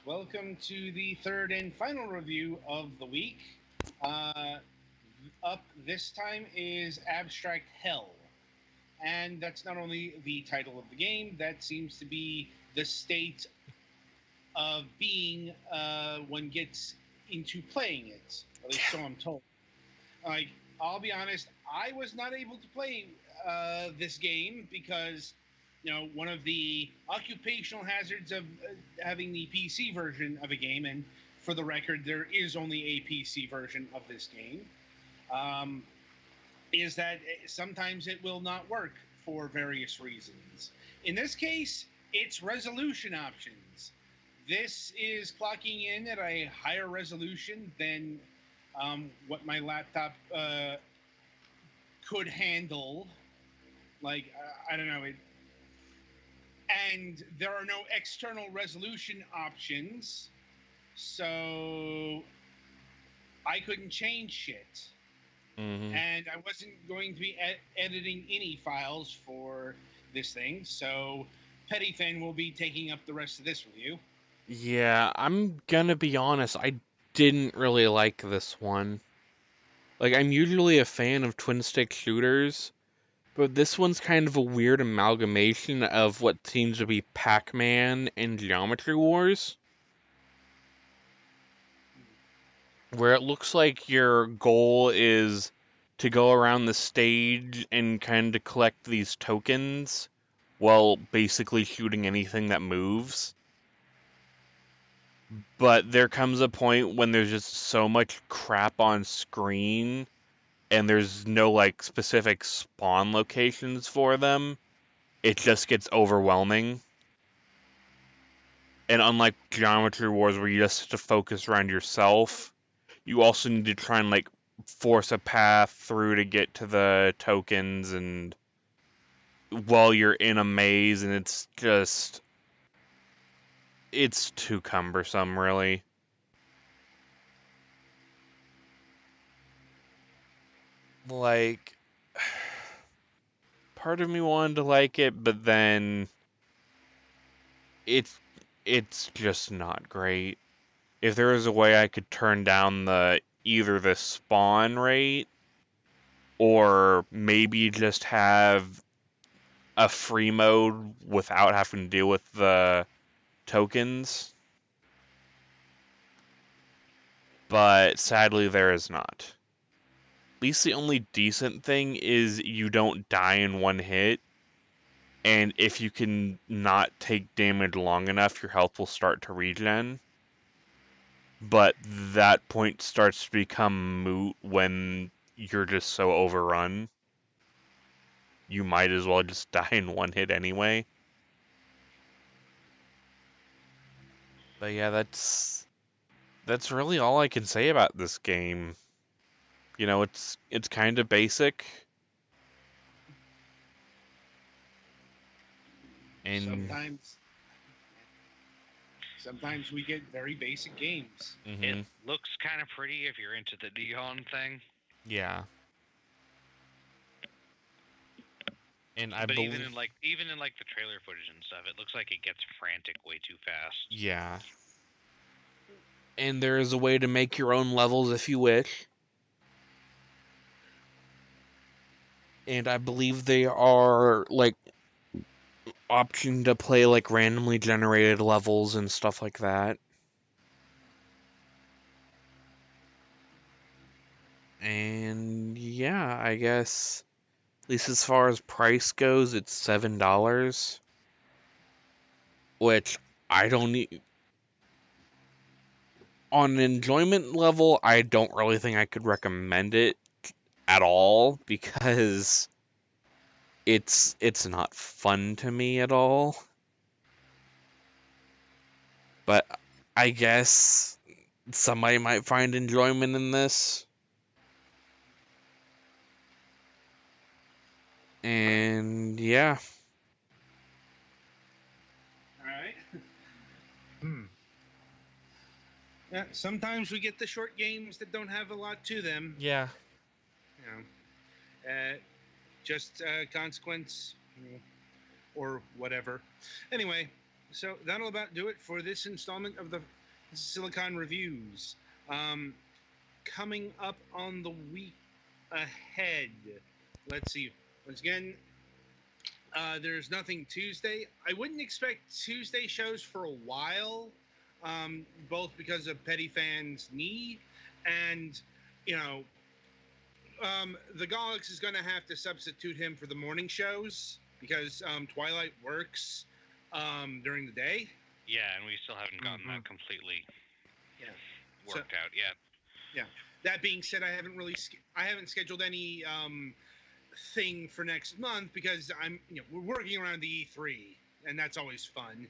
Welcome to the third and final review of the week. Uh, Up this time is Abstract Hell. And that's not only the title of the game, that seems to be the state of being one gets into playing it. At least so I'm told. Like, I'll be honest, I was not able to play this game because, one of the occupational hazards of having the PC version of a game, and for the record, there is only a PC version of this game, um, is that sometimes it will not work for various reasons. In this case, it's resolution options. This is clocking in at a higher resolution than what my laptop could handle. Like, I don't know. And there are no external resolution options. So I couldn't change shit. hmm And I wasn't going to be editing any files for this thing. So Petty Fan will be taking up the rest of this review. Yeah, I'm gonna be honest, I didn't really like this one. Like, I'm usually a fan of twin stick shooters, but this one's kind of a weird amalgamation of what seems to be Pac-Man and Geometry Wars, where it looks like your goal is to go around the stage and kind of collect these tokens while basically shooting anything that moves. But there comes a point when there's just so much crap on screen and there's no like specific spawn locations for them, it just gets overwhelming. And unlike Geometry Wars where you just have to focus around yourself, you also need to try and like force a path through to get to the tokens and while you're in a maze, and it's too cumbersome really. Like, part of me wanted to like it, but then it's it's just not great. If there was a way I could turn down the either the spawn rate or maybe just have a free mode without having to deal with the tokens, but sadly there is not. At least the only decent thing is you don't die in one hit, and if you can not take damage long enough, your health will start to regen. But that point starts to become moot when you're just so overrun. You might as well just die in one hit anyway. But yeah, that's really all I can say about this game. It's kind of basic, and Sometimes, sometimes we get very basic games. It hmm looks kind of pretty if you're into the neon thing, yeah, and I but believe even in like the trailer footage and stuff, it looks like it gets frantic way too fast. yeah, and there is a way to make your own levels if you wish, and I believe they are like option to play like randomly generated levels and stuff like that. And yeah, I guess at least as far as price goes, it's $7, which I don't need. On an enjoyment level, I don't really think I could recommend it at all because it's not fun to me at all. But I guess somebody might find enjoyment in this. And yeah, All right. Hmm. Yeah, sometimes we get the short games that don't have a lot to them. yeah, You just consequence or whatever. Anyway, so that'll about do it for this installment of the Silicon Reviews. Coming up on the week ahead, let's see. Once again, there's nothing Tuesday. I wouldn't expect Tuesday shows for a while, both because of Petty Fan's knee and, you know, the Galax is going to have to substitute him for the morning shows because Twilight works during the day. Yeah, and we still haven't gotten that completely worked out yet. Yeah. That being said, I haven't scheduled any thing for next month because we're working around the E3, and that's always fun.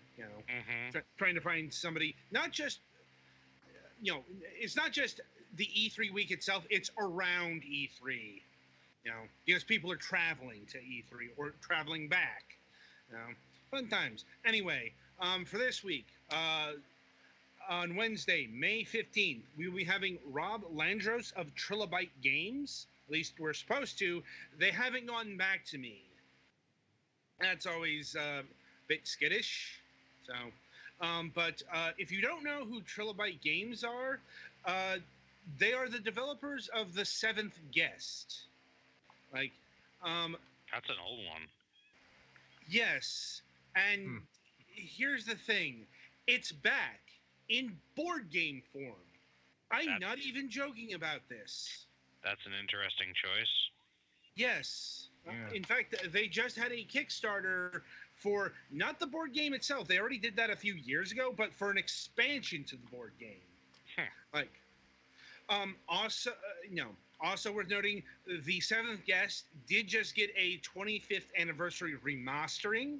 Trying to find somebody, not just it's not just the E3 week itself; it's around E3. Because people are traveling to E3 or traveling back. Fun times. Anyway, for this week, on Wednesday, May 15th, we will be having Rob Landros of Trilobite Games. At least we're supposed to. They haven't gotten back to me. That's always a bit skittish. So, but if you don't know who Trilobite Games are, they are the developers of The Seventh Guest. That's an old one. Yes, and here's the thing: it's back in board game form. I'm not even joking about this. That's an interesting choice. Yes. Yeah. In fact, they just had a Kickstarter for not the board game itself. They already did that a few years ago, but for an expansion to the board game. Also worth noting, The Seventh Guest did just get a 25th anniversary remastering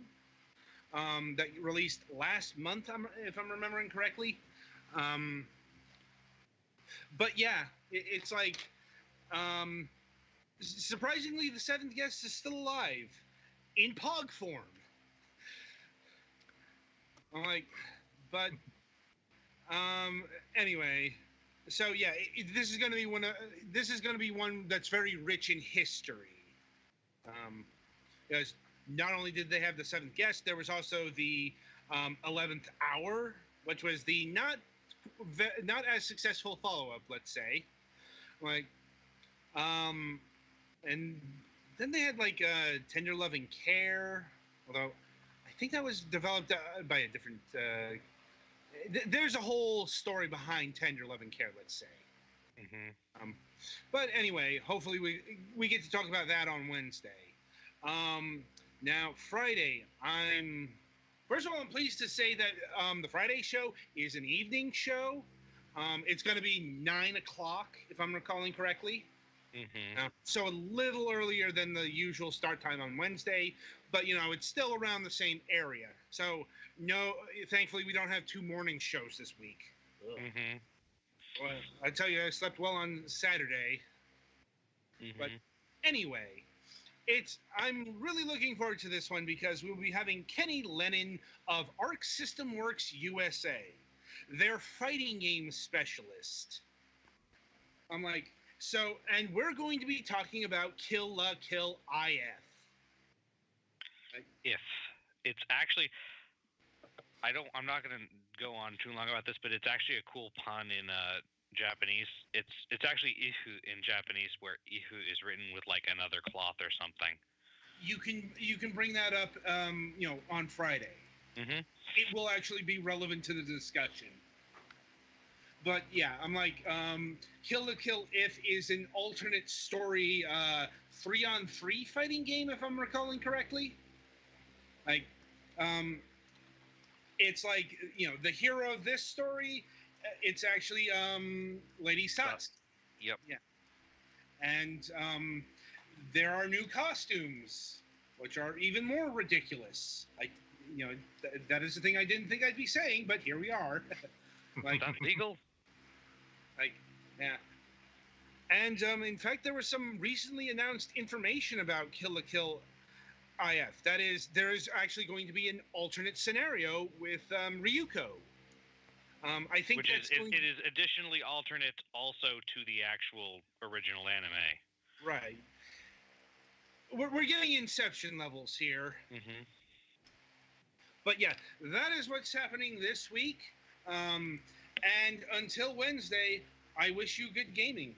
that released last month, if I'm remembering correctly. But yeah, it's like, surprisingly, The Seventh Guest is still alive in POG form. Anyway. So yeah, this is going to be one that's very rich in history. Because not only did they have The Seventh Guest, there was also the 11th Hour, which was the not as successful follow-up, let's say. And then they had Tender Loving Care, although I think that was developed by a different. There's a whole story behind Tender Loving Care, let's say. But anyway, hopefully we get to talk about that on Wednesday. Now, Friday, first of all, I'm pleased to say that the Friday show is an evening show. It's going to be 9 o'clock, if I'm recalling correctly. So a little earlier than the usual start time on Wednesday, but it's still around the same area. So thankfully we don't have two morning shows this week. Well, I tell you, I slept well on Saturday. But anyway, I'm really looking forward to this one because we'll be having Kenny Lennon of Arc System Works USA, their fighting game specialist. And we're going to be talking about Kill la Kill IF. If it's actually, I'm not going to go on too long about this, but it's actually a cool pun in Japanese. It's actually ihu in Japanese, where ihu is written with another cloth or something. You can bring that up, on Friday. It will actually be relevant to the discussion. But yeah, Kill la Kill If is an alternate story 3-on-3 fighting game, if I'm recalling correctly. It's the hero of this story, it's actually Lady Satsuki. Yep. Yeah. And there are new costumes, which are even more ridiculous. That is the thing I didn't think I'd be saying, but here we are. That's legal. Yeah. And in fact, there was some recently announced information about Kill la Kill IF. That is, there is actually going to be an alternate scenario with Ryuko. I think it is additionally alternate also to the actual original anime. Right. We're getting Inception levels here. But yeah, that is what's happening this week. And until Wednesday, I wish you good gaming.